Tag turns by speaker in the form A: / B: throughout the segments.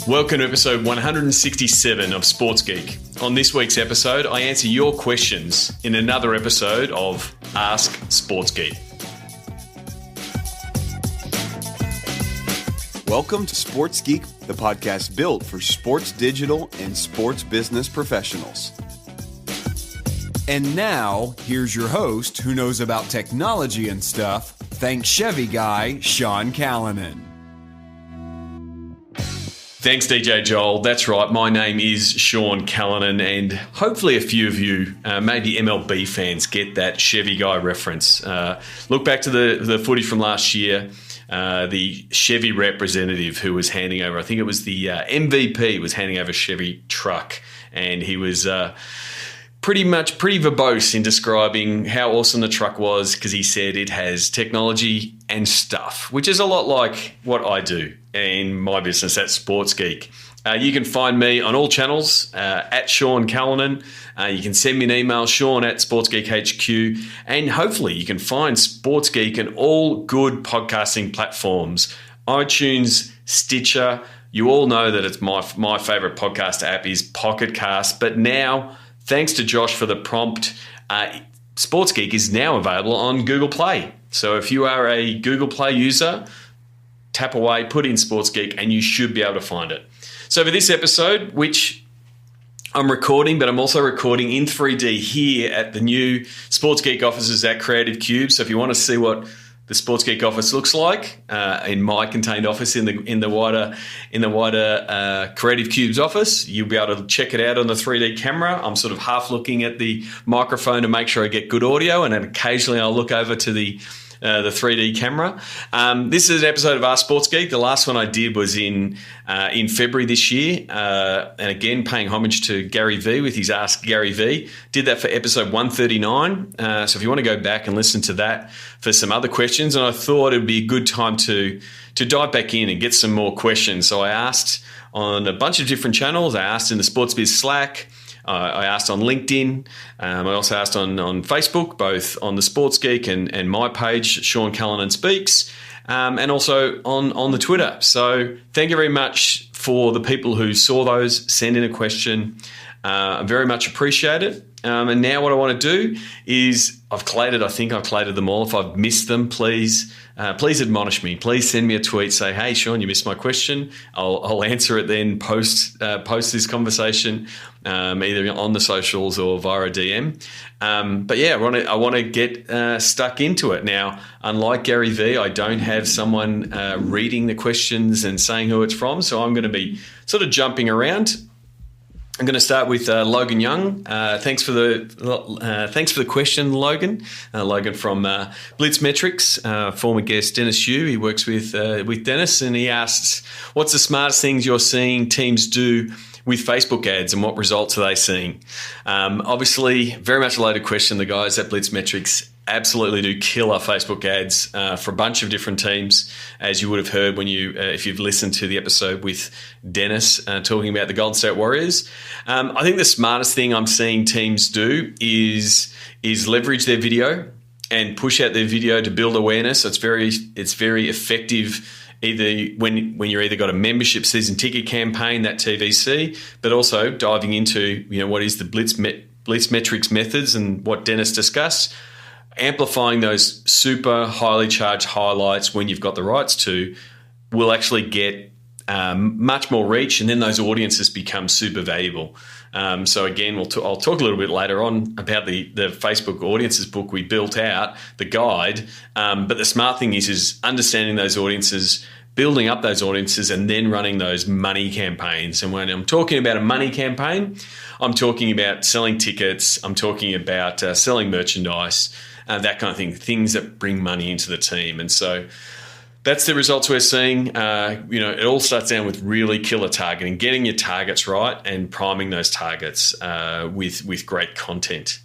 A: Welcome to episode 167 of Sports Geek. On this week's episode, I answer your questions in another episode of Ask Sports Geek.
B: Welcome to Sports Geek, the podcast built for sports digital and sports business professionals. And now, here's your host who knows about technology and stuff. Thanks Chevy guy, Sean Callanan.
A: Thanks, DJ Joel. That's right. My name is Sean Callanan, and hopefully a few of you, maybe MLB fans, get that Chevy guy reference. Look back to the footage from last year. The Chevy representative who was handing over, I think it was the MVP, was handing over a Chevy truck, and he was pretty verbose in describing how awesome the truck was, because he said it has technology and stuff, which is a lot like what I do in my business at Sports Geek. You can find me on all channels at Sean Callanan. You can send me an email, Sean at SportsGeekHQ, and hopefully you can find Sports Geek in all good podcasting platforms, iTunes, Stitcher. You all know that it's my favorite podcast app is Pocket Cast, but now, thanks to Josh for the prompt, Sports Geek is now available on Google Play. So if you are a Google Play user, tap away, put in Sports Geek, and you should be able to find it. So for this episode, which I'm recording, but I'm also recording in 3D here at the new Sports Geek offices at Creative Cube. So if you want to see what the Sports Geek office looks like in my contained office in the wider Creative Cube's office, you'll be able to check it out on the 3D camera. I'm sort of half looking at the microphone to make sure I get good audio, and then occasionally I'll look over to the 3D camera. This is an episode of Ask Sports Geek. The last one I did was in February this year, and again paying homage to Gary V with his Ask Gary V. Did that for episode 139. So if you want to go back and listen to that for some other questions, and I thought it would be a good time to dive back in and get some more questions. So I asked on a bunch of different channels. I asked in the Sports Biz Slack. I asked on LinkedIn. I also asked on Facebook, both on the Sports Geek and my page, Sean Callanan Speaks, and also on the Twitter. So thank you very much for the people who saw those, send in a question. I very much appreciate it. And now what I want to do is I think I've collated them all. If I've missed them, please admonish me. Please send me a tweet. Say, hey, Sean, you missed my question. I'll answer it then post this conversation, either on the socials or via a DM. But yeah, I want to get stuck into it. Now, unlike Gary V, I don't have someone reading the questions and saying who it's from, so I'm going to be sort of jumping around. I'm going to start with Logan Young. Thanks for the question, Logan. Logan from Blitz Metrics, former guest Dennis Yu. He works with Dennis, and he asks, "What's the smartest things you're seeing teams do with Facebook ads, and what results are they seeing?" Obviously, very much a loaded question. The guys at Blitz Metrics absolutely do killer Facebook ads for a bunch of different teams, as you would have heard when if you've listened to the episode with Dennis talking about the Golden State Warriors. I think the smartest thing I'm seeing teams do is leverage their video and push out their video to build awareness. It's very effective. Either when you're either got a membership season ticket campaign, that TVC, but also diving into what is the Blitz Metrics methods and what Dennis discussed. Amplifying those super highly charged highlights when you've got the rights to will actually get much more reach, and then those audiences become super valuable. So again, I'll talk a little bit later on about the Facebook audiences book we built out, the guide. But the smart thing is understanding those audiences, building up those audiences, and then running those money campaigns. And when I'm talking about a money campaign, I'm talking about selling tickets. I'm talking about selling merchandise. That kind of thing, things that bring money into the team. And so that's the results we're seeing. It all starts down with really killer targeting, getting your targets right and priming those targets with great content.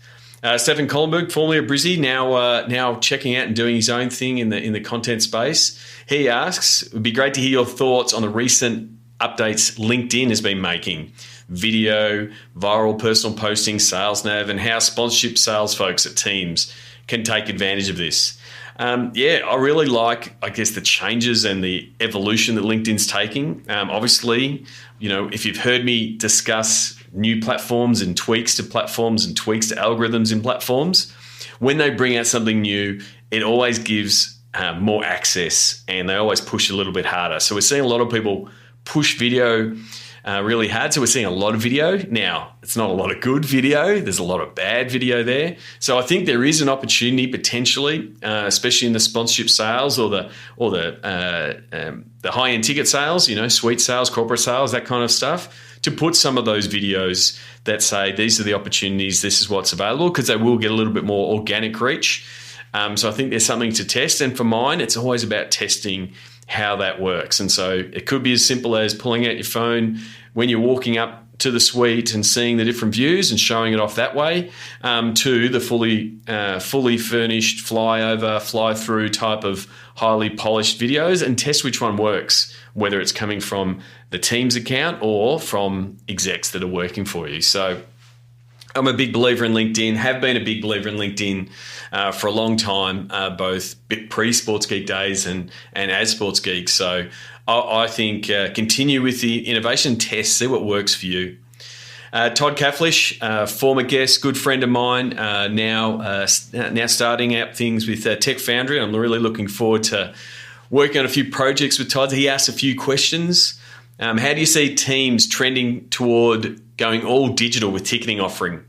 A: Stefan Kohlenberg, formerly of Brizzy, now checking out and doing his own thing in the content space. He asks, it would be great to hear your thoughts on the recent updates LinkedIn has been making. Video, viral personal posting, sales nav, and how sponsorship sales folks at teams can take advantage of this. I really like, I guess, the changes and the evolution that LinkedIn's taking. Obviously, if you've heard me discuss new platforms and tweaks to platforms and tweaks to algorithms in platforms, when they bring out something new, it always gives more access, and they always push a little bit harder. So we're seeing a lot of people push video really hard. So we're seeing a lot of video. Now, it's not a lot of good video. There's a lot of bad video there. So I think there is an opportunity potentially, especially in the sponsorship sales or the high-end ticket sales, suite sales, corporate sales, that kind of stuff, to put some of those videos that say these are the opportunities, this is what's available, because they will get a little bit more organic reach. So I think there's something to test. And for mine, it's always about testing how that works. And so it could be as simple as pulling out your phone when you're walking up to the suite and seeing the different views and showing it off that way, to the fully furnished flyover, fly-through type of highly polished videos, and test which one works, whether it's coming from the team's account or from execs that are working for you. So I'm a big believer in LinkedIn, have been a big believer in LinkedIn for a long time, both pre-Sports Geek days and as Sports Geek. So I think continue with the innovation, test, see what works for you. Todd Cafflish, former guest, good friend of mine, now starting out things with Tech Foundry. I'm really looking forward to working on a few projects with Todd. He asked a few questions. How do you see teams trending toward going all digital with ticketing offering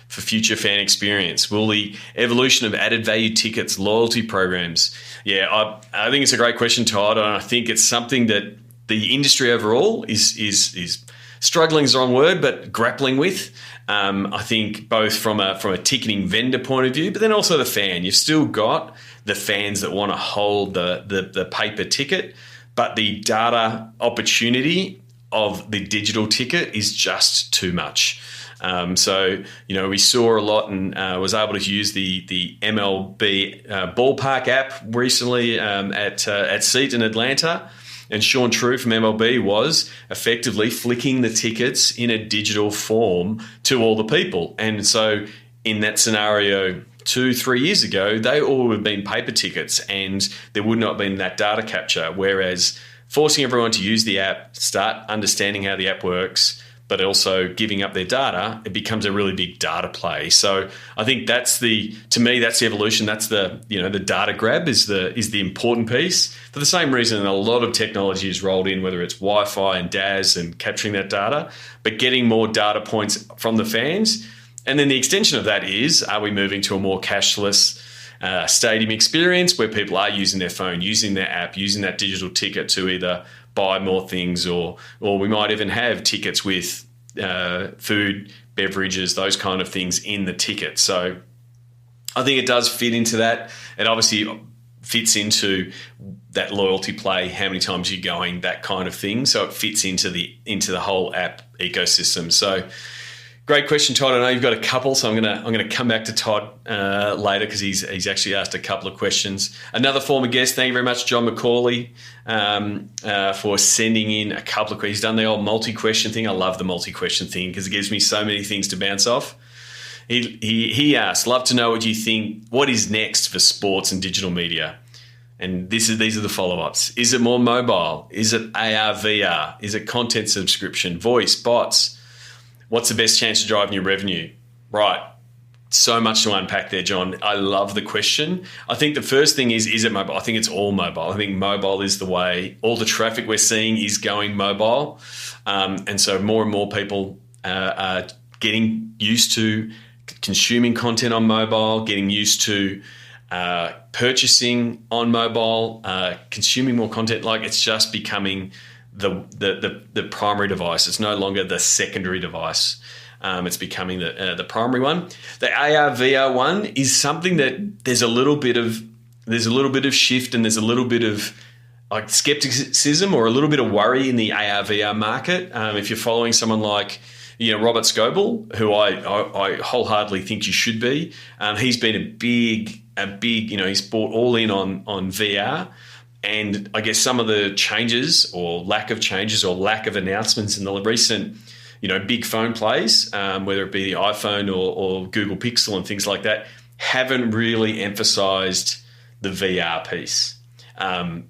A: for future fan experience? Will the evolution of added value tickets, loyalty programs? Yeah, I think it's a great question, Todd, and I think it's something that the industry overall is struggling is the wrong word, but grappling with. I think both from a ticketing vendor point of view, but then also the fan. You've still got the fans that want to hold the paper ticket, but the data opportunity of the digital ticket is just too much. So we saw a lot, and was able to use the MLB ballpark app recently at Seat in Atlanta. And Sean True from MLB was effectively flicking the tickets in a digital form to all the people. And so in that scenario 2-3 years ago, they all would have been paper tickets and there would not have been that data capture. Whereas forcing everyone to use the app, start understanding how the app works, but also giving up their data, it becomes a really big data play. So I think that's the evolution. That's the data grab is the important piece. For the same reason, a lot of technology is rolled in, whether it's Wi-Fi and DAS and capturing that data, but getting more data points from the fans. And then the extension of that is, are we moving to a more cashless stadium experience where people are using their phone, using their app, using that digital ticket to either buy more things, or we might even have tickets with food, beverages, those kind of things in the ticket. So I think it does fit into that. It obviously fits into that loyalty play, how many times you're going, that kind of thing. So it fits into the whole app ecosystem. So great question, Todd. I know you've got a couple, so I'm gonna come back to Todd later because he's actually asked a couple of questions. Another former guest, thank you very much, John McCauley, for sending in a couple of questions. He's done the old multi-question thing. I love the multi-question thing because it gives me so many things to bounce off. He asked, love to know what you think, what is next for sports and digital media? And these are the follow-ups. Is it more mobile? Is it AR, VR? Is it content subscription, voice, bots? What's the best chance of driving your revenue? Right. So much to unpack there, John. I love the question. I think the first thing is it mobile? I think it's all mobile. I think mobile is the way. All the traffic we're seeing is going mobile. And so more and more people are getting used to consuming content on mobile, getting used to purchasing on mobile, consuming more content. Like, it's just becoming the primary device. It's no longer the secondary device. It's becoming the primary one. The AR VR one is something that there's a little bit of shift, and there's a little bit of like skepticism or a little bit of worry in the AR VR market. If you're following someone like Robert Scoble, who I wholeheartedly think you should be, he's been a big he's bought all in on VR. And I guess some of the changes or lack of changes or lack of announcements in the recent, big phone plays, whether it be the iPhone or Google Pixel and things like that, haven't really emphasized the VR piece. And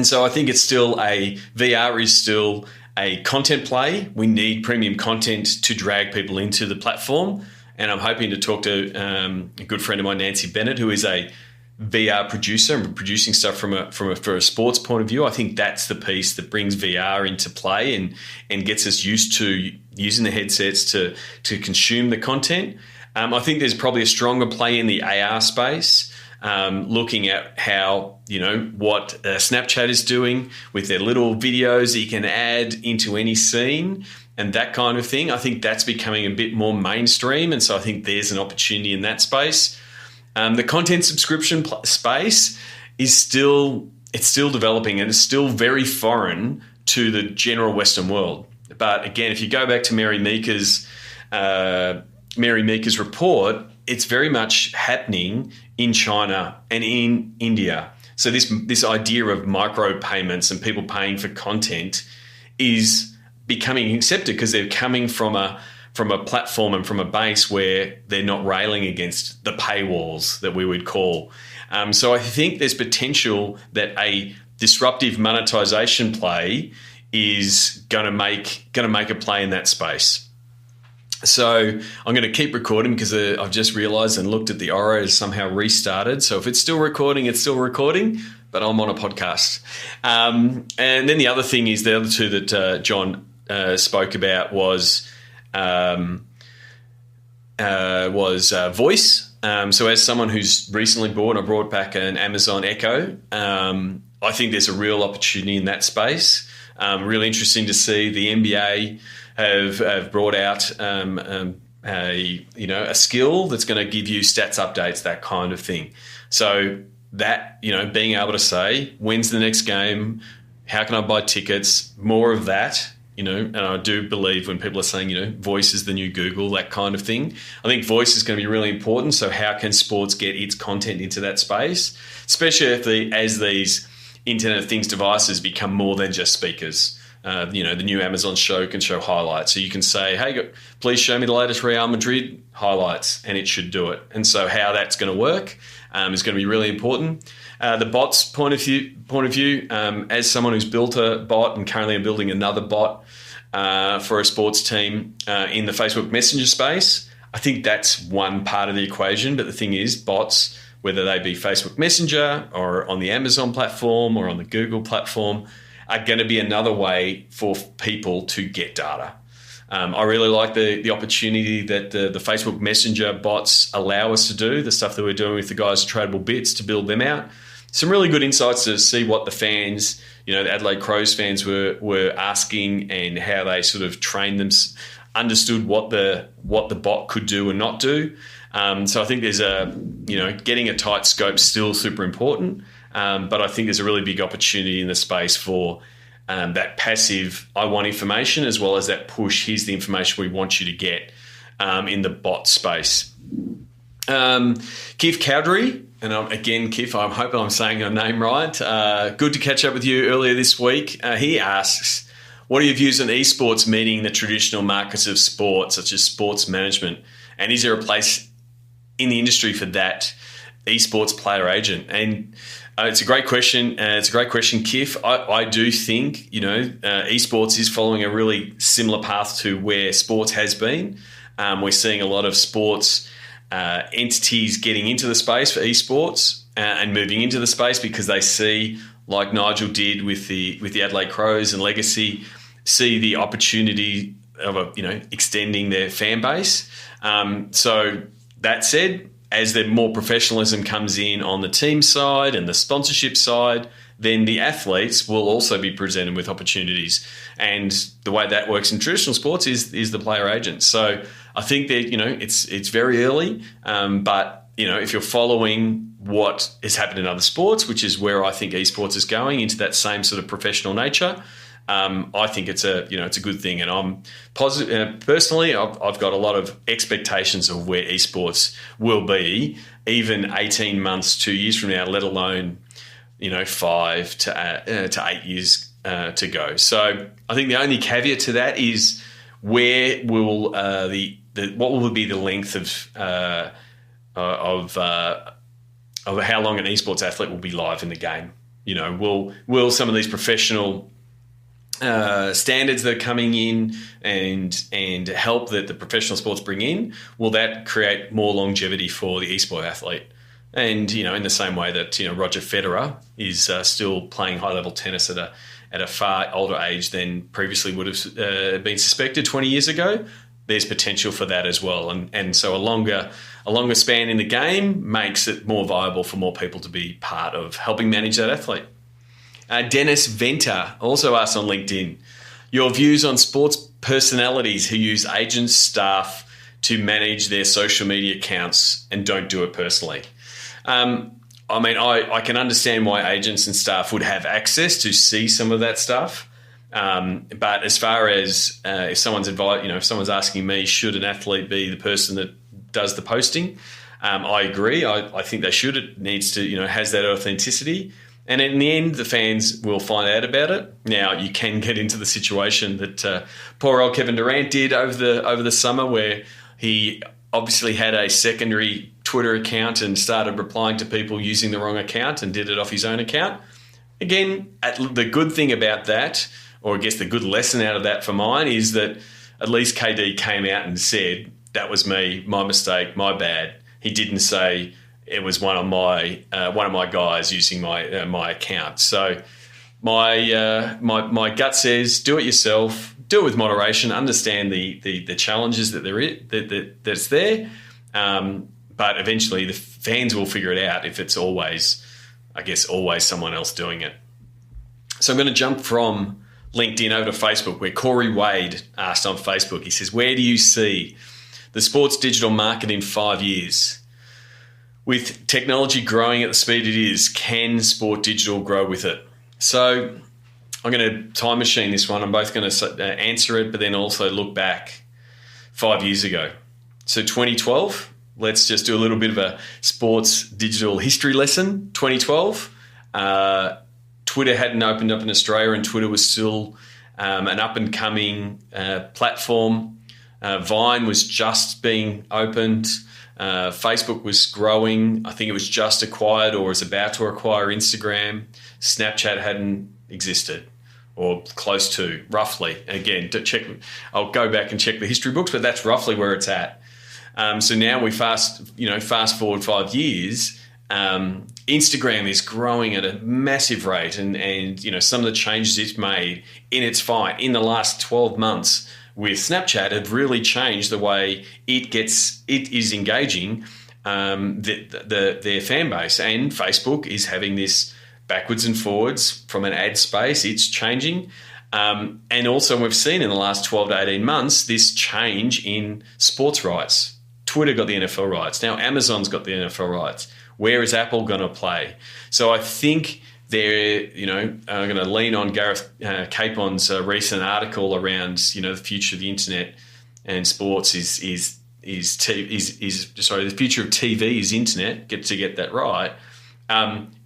A: so I think VR is still a content play. We need premium content to drag people into the platform. And I'm hoping to talk to a good friend of mine, Nancy Bennett, who is a VR producer and producing stuff for a sports point of view. I think that's the piece that brings VR into play and gets us used to using the headsets to consume the content. I think there's probably a stronger play in the AR space, looking at how, what Snapchat is doing with their little videos that you can add into any scene and that kind of thing. I think that's becoming a bit more mainstream, and so I think there's an opportunity in that space. The content subscription space is still developing, and it's still very foreign to the general Western world. But again, if you go back to Mary Meeker's report, it's very much happening in China and in India. So this idea of micro payments and people paying for content is becoming accepted because they're coming from a platform and from a base where they're not railing against the paywalls that we would call. So I think there's potential that a disruptive monetization play is going to make a play in that space. So I'm going to keep recording because I've just realized and looked at the Oro has somehow restarted. So if it's still recording, it's still recording, but I'm on a podcast. And then the other thing is the other two that John spoke about was voice. So as someone who's recently brought back an Amazon Echo, I think there's a real opportunity in that space. Really interesting to see the NBA have brought out a skill that's going to give you stats updates, that kind of thing. So that, being able to say, when's the next game? How can I buy tickets? More of that. And I do believe when people are saying, voice is the new Google, that kind of thing. I think voice is going to be really important. So how can sports get its content into that space, especially as these Internet of Things devices become more than just speakers? The new Amazon show can show highlights. So you can say, hey, please show me the latest Real Madrid highlights, and it should do it. And so how that's going to work is going to be really important. The bots point of view, as someone who's built a bot and currently I'm building another bot for a sports team in the Facebook Messenger space, I think that's one part of the equation. But the thing is, bots, whether they be Facebook Messenger or on the Amazon platform or on the Google platform, are going to be another way for people to get data. I really like the opportunity that the Facebook Messenger bots allow us to do, the stuff that we're doing with the guys at Tradable Bits to build them out. Some really good insights to see what the fans, the Adelaide Crows fans were asking and how they sort of trained them, understood what the bot could do and not do. So I think there's getting a tight scope still super important. But I think there's a really big opportunity in the space for that passive, I want information, as well as that push, here's the information we want you to get in the bot space. Kif Cowdery, and again, Kif, I'm hoping I'm saying your name right. Good to catch up with you earlier this week. He asks, what are your views on esports meeting the traditional markets of sport, such as sports management? And is there a place in the industry for that esports player agent? And it's a great question. Kif. I do think, esports is following a really similar path to where sports has been. We're seeing a lot of sports entities getting into the space for esports and moving into the space because they see, like Nigel did with the Adelaide Crows and Legacy, see the opportunity of extending their fan base. So that said, as the more professionalism comes in on the team side and the sponsorship side, then the athletes will also be presented with opportunities. And the way that works in traditional sports is the player agent. So I think that, it's very early, but, if you're following what has happened in other sports, which is where I think esports is going into that same sort of professional nature, I think it's a good thing, and I'm positive. Personally, I've got a lot of expectations of where esports will be, even 18 months, 2 years from now, let alone 5 to 8 years to go. So I think the only caveat to that is where will what will be the length of of how long an esports athlete will be live in the game. You know, will some of these professional standards that are coming in and help that the professional sports bring in, will that create more longevity for the esport athlete? And, you know, in the same way that, you know, Roger Federer is still playing high-level tennis at a far older age than previously would have been suspected 20 years ago, there's potential for that as well. And so a longer span in the game makes it more viable for more people to be part of helping manage that athlete. Dennis Venter also asked on LinkedIn, your views on sports personalities who use agents, staff to manage their social media accounts and don't do it personally. I mean, I can understand why agents and staff would have access to see some of that stuff. But as far as if someone's if someone's asking me, should an athlete be the person that does the posting? I agree. I think they should. It needs to, you know, has that authenticity. And in the end, the fans will find out about it. Now, you can get into the situation that poor old Kevin Durant did over the summer, where he obviously had a secondary Twitter account and started replying to people using the wrong account and did it off his own account. Again, the good thing about that, or I guess the good lesson out of that for mine, is that at least KD came out and said, that was me, my mistake, my bad. He didn't say it was one of my guys using my account. So my gut says, do it yourself, do it with moderation, understand the challenges that's there. But eventually the fans will figure it out if it's always someone else doing it. So I'm going to jump from LinkedIn over to Facebook, where Corey Wade asked on Facebook. He says, where do you see the sports digital market in 5 years? With technology growing at the speed it is, can sport digital grow with it? So I'm going to time machine this one. I'm both going to answer it, but then also look back 5 years ago. So 2012, let's just do a little bit of a sports digital history lesson. 2012, Twitter hadn't opened up in Australia, and Twitter was still an up-and-coming platform. Vine was just being opened. Facebook was growing. I think it was just acquired or was about to acquire Instagram. Snapchat hadn't existed, or close to, roughly. Again, I'll go back and check the history books, but that's roughly where it's at. So now we fast forward 5 years. Instagram is growing at a massive rate, and you know, some of the changes it's made in its fight in the last 12 months with Snapchat have really changed the way it is engaging their fan base. And Facebook is having this backwards and forwards from an ad space. It's changing. And also we've seen in the last 12 to 18 months this change in sports rights. Twitter got the NFL rights. Now Amazon's got the NFL rights. Where is Apple going to play? So I think they're, I'm going to lean on Gareth Capon's recent article around, the future of the internet and sports the future of TV is internet. Get that right.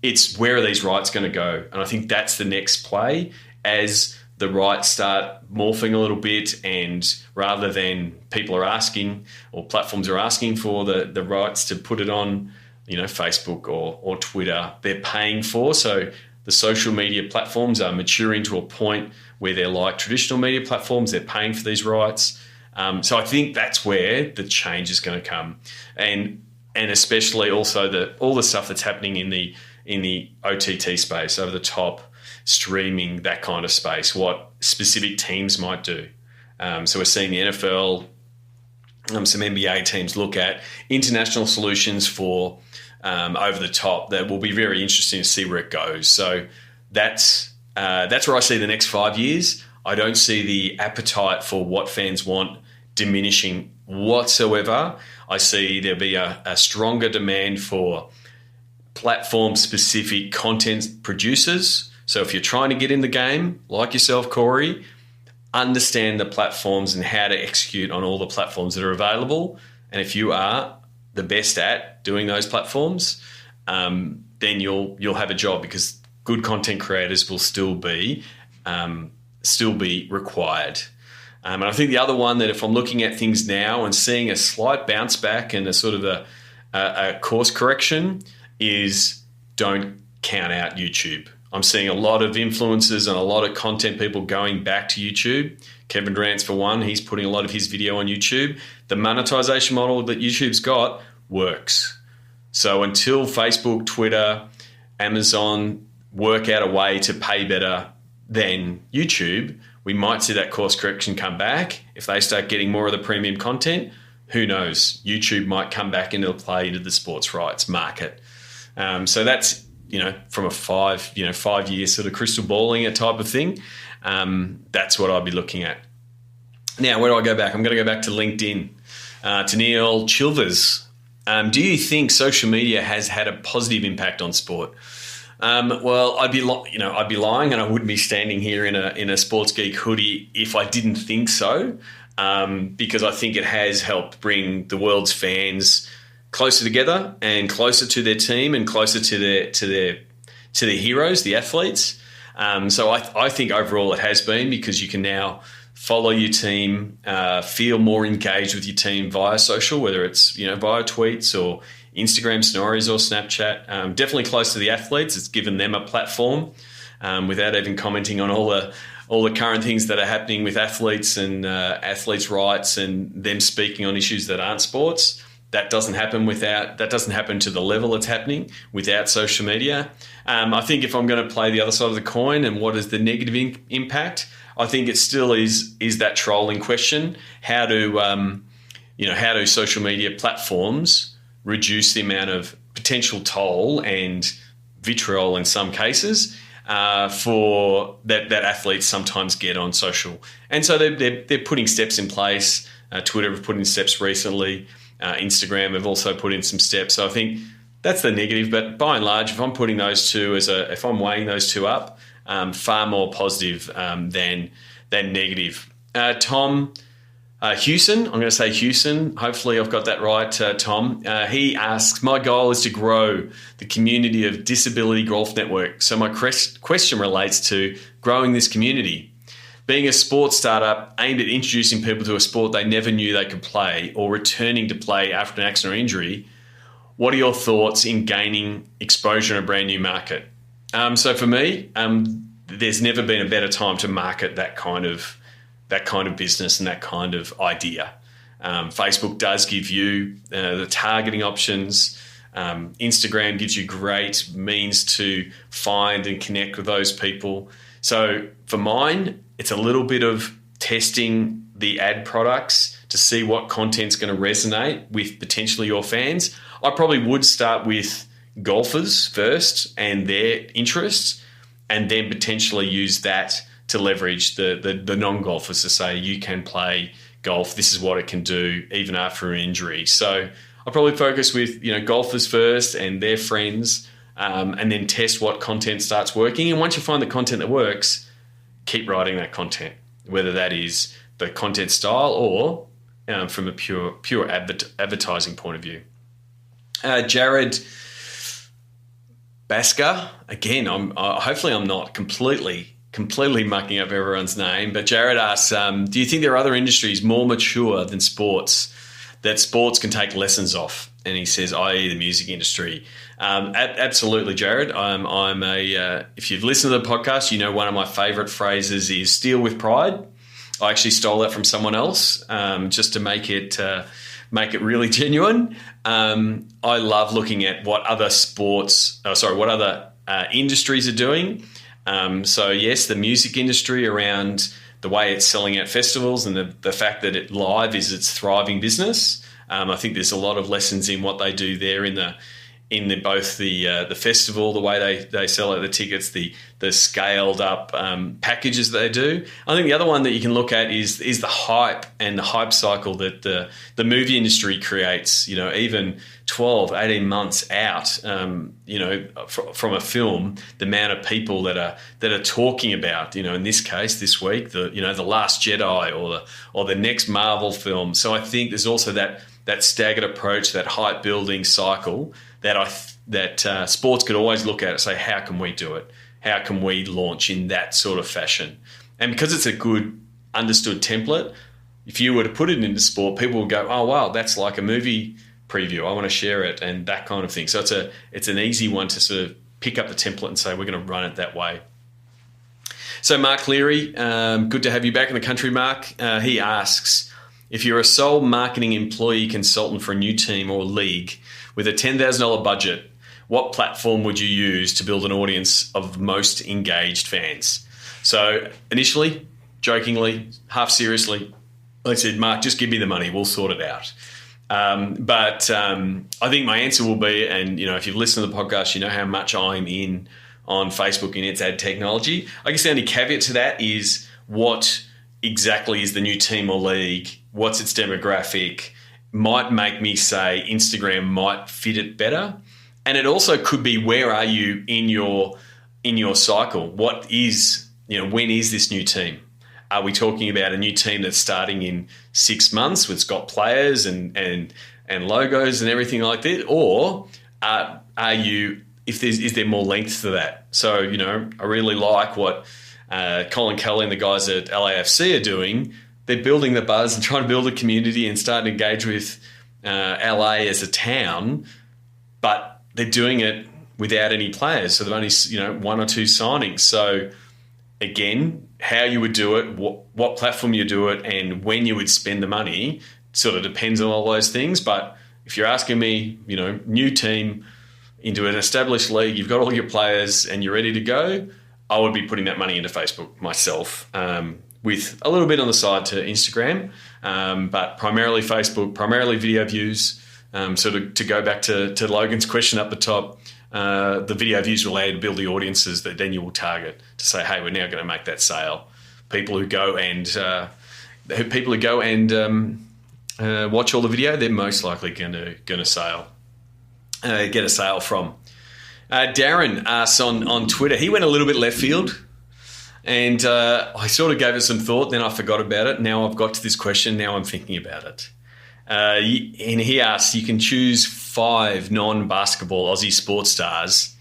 A: It's where are these rights going to go? And I think that's the next play as the rights start morphing a little bit, and rather than people are asking or platforms are asking for the rights to put it on, Facebook or Twitter, they're paying for. So the social media platforms are maturing to a point where they're like traditional media platforms. They're paying for these rights. So I think that's where the change is going to come, and especially also all the stuff that's happening in the OTT space, over the top streaming, that kind of space, what specific teams might do. So we're seeing the NFL, some NBA teams look at international solutions for over the top. That will be very interesting to see where it goes. So that's where I see the next 5 years. I don't see the appetite for what fans want diminishing whatsoever. I see there'll be a stronger demand for platform-specific content producers. So if you're trying to get in the game, like yourself, Corey, understand the platforms and how to execute on all the platforms that are available. And if you are the best at doing those platforms, then you'll have a job, because good content creators will still be required. And I think the other one that, if I'm looking at things now and seeing a slight bounce back and a sort of a course correction, is don't count out YouTube. I'm seeing a lot of influencers and a lot of content people going back to YouTube. Kevin Durant's for one. He's putting a lot of his video on YouTube. The monetization model that YouTube's got works. So until Facebook, Twitter, Amazon work out a way to pay better than YouTube, we might see that course correction come back. If they start getting more of the premium content, who knows? YouTube might come back into play into the sports rights market. So that's, from a 5 year sort of crystal balling it type of thing. That's what I'd be looking at. Now, where do I go back? I'm going to go back to LinkedIn, to Neil Chilvers. Do you think social media has had a positive impact on sport? Well, I'd be lying, and I wouldn't be standing here in a Sports Geek hoodie if I didn't think so. Because I think it has helped bring the world's fans closer together and closer to their team and closer to their heroes, the athletes. So I think overall it has been, because you can now follow your team, feel more engaged with your team via social, whether it's via tweets or Instagram stories or Snapchat. Definitely close to the athletes. It's given them a platform without even commenting on all the current things that are happening with athletes and athletes' rights and them speaking on issues that aren't sports. That doesn't happen to the level it's happening without social media. I think if I'm going to play the other side of the coin and what is the negative impact, I think it still is that trolling question. How do social media platforms reduce the amount of potential toll and vitriol in some cases for that athletes sometimes get on social? And so they're putting steps in place. Twitter have put in steps recently. Instagram have also put in some steps. So I think that's the negative. But by and large, if I'm putting those two if I'm weighing those two up, far more positive than negative. Tom Hewson, I'm going to say Hewson. Hopefully I've got that right, Tom. He asks, my goal is to grow the community of Disability Golf Network. So my question relates to growing this community. Being a sports startup aimed at introducing people to a sport they never knew they could play or returning to play after an accident or injury, what are your thoughts in gaining exposure in a brand new market? So for me, there's never been a better time to market that kind of business and that kind of idea. Facebook does give you the targeting options. Instagram gives you great means to find and connect with those people. So for mine, it's a little bit of testing the ad products to see what content's going to resonate with potentially your fans. I probably would start with golfers first and their interests, and then potentially use that to leverage the non-golfers to say, you can play golf, this is what it can do even after an injury. So I'll probably focus with golfers first and their friends, and then test what content starts working. And once you find the content that works, keep writing that content, whether that is the content style or from a pure advertising point of view. Jared Basker, again, hopefully I'm not completely mucking up everyone's name, but Jared asks, do you think there are other industries more mature than sports that sports can take lessons off? And he says, i.e. the music industry. Absolutely, Jared. If you've listened to the podcast, one of my favourite phrases is steal with pride. I actually stole that from someone else just to make it really genuine. I love looking at what other industries are doing. So yes, the music industry around the way it's selling at festivals and the fact that live is its thriving business. I think there's a lot of lessons in what they do there in both the festival, the way they sell out the tickets, the scaled up packages that they do. I think the other one that you can look at is the hype and the hype cycle that the movie industry creates. Even 12, 18 months out, from a film, the amount of people that are talking about, in this case, this week, the Last Jedi or the next Marvel film. So I think there's also that staggered approach, that hype building cycle that sports could always look at and say, how can we do it? How can we launch in that sort of fashion? And because it's a good understood template, if you were to put it into sport, people would go, oh, wow, that's like a movie preview. I want to share it and that kind of thing. So it's an easy one to sort of pick up the template and say, we're going to run it that way. So Mark Leary, good to have you back in the country, Mark. He asks, if you're a sole marketing employee consultant for a new team or league with a $10,000 budget, what platform would you use to build an audience of most engaged fans? So initially, jokingly, half seriously, I said, Mark, just give me the money. We'll sort it out. But I think my answer will be, and if you've listened to the podcast, you know how much I'm in on Facebook and its ad technology. I guess the only caveat to that is what exactly is the new team or league, what's its demographic, might make me say Instagram might fit it better. And it also could be, where are you in your cycle? What is, when is this new team? Are we talking about a new team that's starting in 6 months, which got players and logos and everything like that? Or are you, is there more length to that? So, I really like what Colin Kelly and the guys at LAFC are doing. They're building the buzz and trying to build a community and start to engage with LA as a town, but they're doing it without any players. So they've only, one or two signings. So again, how you would do it, what platform you do it, and when you would spend the money sort of depends on all those things. But if you're asking me, new team into an established league, you've got all your players and you're ready to go, I would be putting that money into Facebook myself, with a little bit on the side to Instagram, but primarily Facebook, primarily video views. So to go back to Logan's question up the top, the video views will allow you to build the audiences that then you will target to say, hey, we're now going to make that sale. People who go and watch all the video, they're most likely going to get a sale from. Darren asks on Twitter, he went a little bit left field, and I sort of gave it some thought, then I forgot about it. Now I've got to this question, now I'm thinking about it. And he asks, you can choose 5 non-basketball Aussie sports stars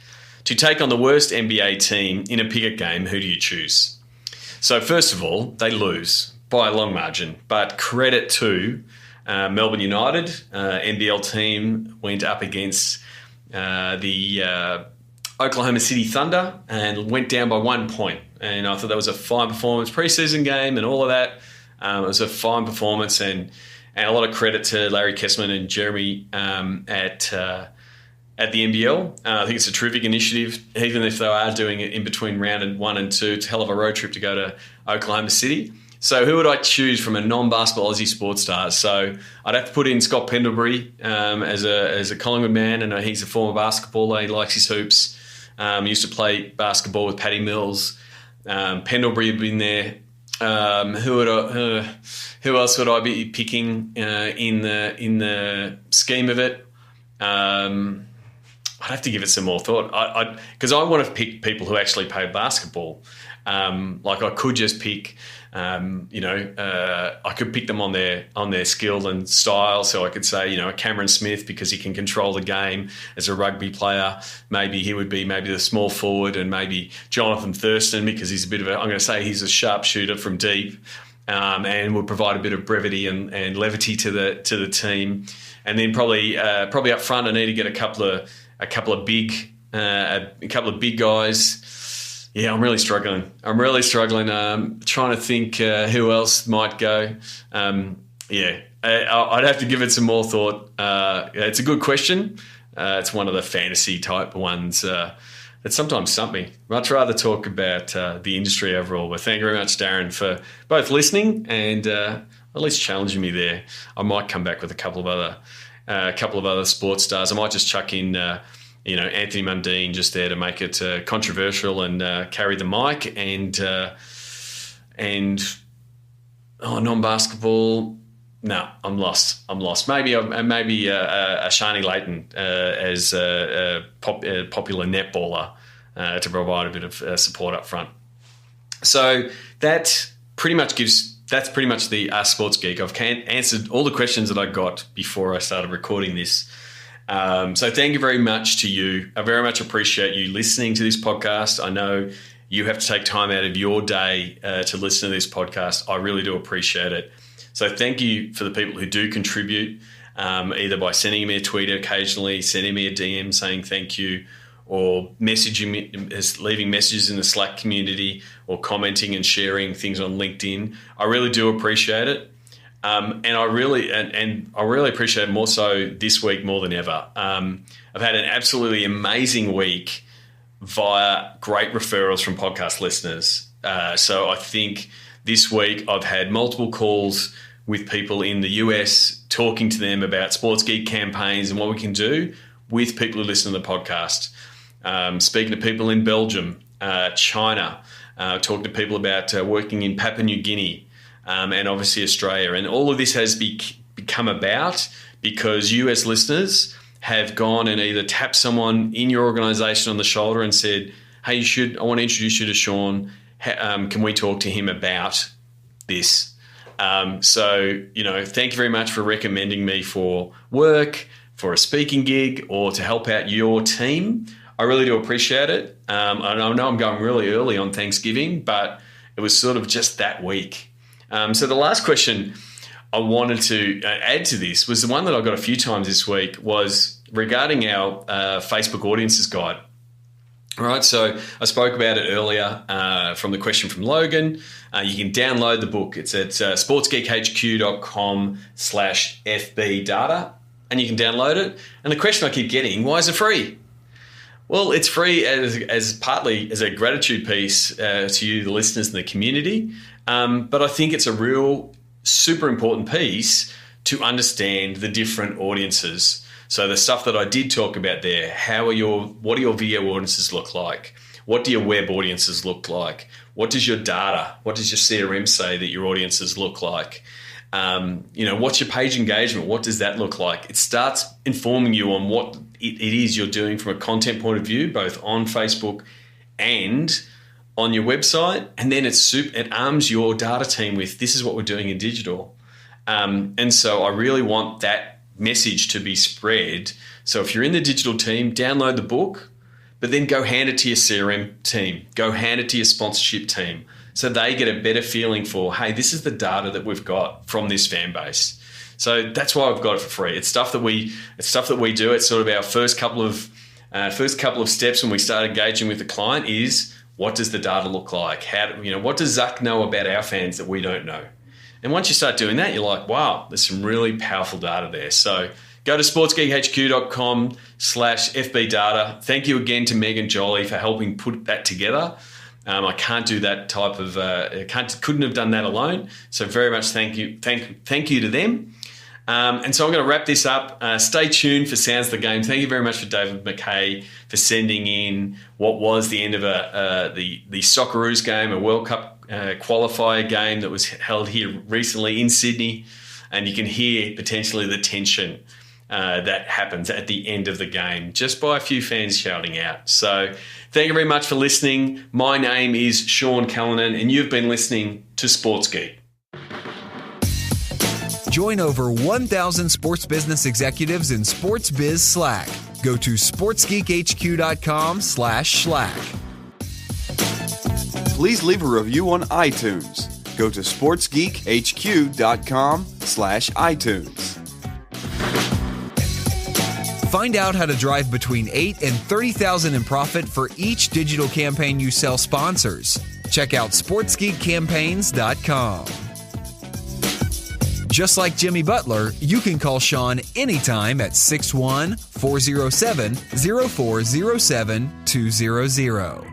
A: to take on the worst NBA team in a picket game. Who do you choose? So first of all, they lose by a long margin, but credit to Melbourne United. NBL team went up against the Oklahoma City Thunder and went down by 1 point. And I thought that was a fine performance, preseason game and all of that. It was a fine performance, and a lot of credit to Larry Kessman and Jeremy at the NBL. I think it's a terrific initiative, even if they are doing it in between round 1 and 2. It's a hell of a road trip to go to Oklahoma City. So who would I choose from a non-basketball Aussie sports stars? So I'd have to put in Scott Pendlebury as a Collingwood man, and he's a former basketballer. He likes his hoops. He used to play basketball with Paddy Mills. Pendlebury had been there. Who else would I be picking in the scheme of it? I'd have to give it some more thought. Because I want to pick people who actually play basketball. Like I could just pick, I could pick them on their skill and style. So I could say, Cameron Smith, because he can control the game as a rugby player. Maybe he would be the small forward, and maybe Jonathan Thurston, because he's he's a sharpshooter from deep, and would provide a bit of brevity and levity to the team. And then probably up front, I need to get a couple of big guys. Yeah, I'm really struggling. Trying to think who else might go. I'd have to give it some more thought. It's a good question. It's one of the fantasy type ones that sometimes stump me. Much rather talk about the industry overall. But thank you very much, Darren, for both listening and at least challenging me there. I might come back with a couple of other sports stars. I might just chuck in Anthony Mundine just there to make it controversial and carry the mic, and non-basketball. No, I'm lost. Maybe a Shani Layton as a popular netballer to provide a bit of support up front. So that's pretty much the Ask Sports Geek. I've answered all the questions that I got before I started recording this. So thank you very much to you. I very much appreciate you listening to this podcast. I know you have to take time out of your day to listen to this podcast. I really do appreciate it. So thank you for the people who do contribute. either by sending me a tweet occasionally, sending me a DM saying thank you, or messaging me, leaving messages in the Slack community, or commenting and sharing things on LinkedIn. I really do appreciate it. And I really appreciate it more so this week more than ever. I've had an absolutely amazing week via great referrals from podcast listeners. So I think this week I've had multiple calls with people in the US talking to them about Sports Geek campaigns and what we can do with people who listen to the podcast. Speaking to people in Belgium, China, talking to people about working in Papua New Guinea, and obviously Australia. And all of this has become about because US listeners have gone and either tapped someone in your organization on the shoulder and said, hey, I want to introduce you to Sean. Can we talk to him about this? So, thank you very much for recommending me for work, for a speaking gig, or to help out your team. I really do appreciate it. I know I'm going really early on Thanksgiving, but it was sort of just that week. So the last question I wanted to add to this was the one that I got a few times this week, was regarding our Facebook Audiences Guide. All right, so I spoke about it earlier from the question from Logan. You can download the book. It's at sportsgeekhq.com/FB data, and you can download it. And the question I keep getting, why is it free? Well, it's free as partly as a gratitude piece to you, the listeners and the community. But I think it's a real super important piece to understand the different audiences. So the stuff that I did talk about there, what do your video audiences look like? What do your web audiences look like? What does your data, what does your CRM say that your audiences look like? What's your page engagement? What does that look like? It starts informing you on what it is you're doing from a content point of view, both on Facebook and on your website. And then it arms your data team with, this is what we're doing in digital. And so I really want that message to be spread. So if you're in the digital team, download the book, but then go hand it to your CRM team, go hand it to your sponsorship team, so they get a better feeling for, hey, this is the data that we've got from this fan base. So that's why I've got it for free. It's stuff that we do. It's sort of our first couple of steps when we start engaging with the client is, what does the data look like? What does Zuck know about our fans that we don't know? And once you start doing that, you're like, wow, there's some really powerful data there. So go to sportsgeekhq.com/FB data. Thank you again to Meg and Jolie for helping put that together. I can't do that couldn't have done that alone. So very much thank you to them. And so I'm going to wrap this up. Stay tuned for Sounds of the Game. Thank you very much for David McKay for sending in what was the end of the Socceroos game, a World Cup qualifier game that was held here recently in Sydney. And you can hear potentially the tension that happens at the end of the game just by a few fans shouting out. So thank you very much for listening. My name is Sean Callanan, and you've been listening to Sports Geek.
B: Join over 1,000 sports business executives in Sports Biz Slack. Go to sportsgeekhq.com/Slack. Please leave a review on iTunes. Go to sportsgeekhq.com/iTunes. Find out how to drive between $8,000 and $30,000 in profit for each digital campaign you sell sponsors. Check out sportsgeekcampaigns.com. Just like Jimmy Butler, you can call Sean anytime at 614-407-0407-200.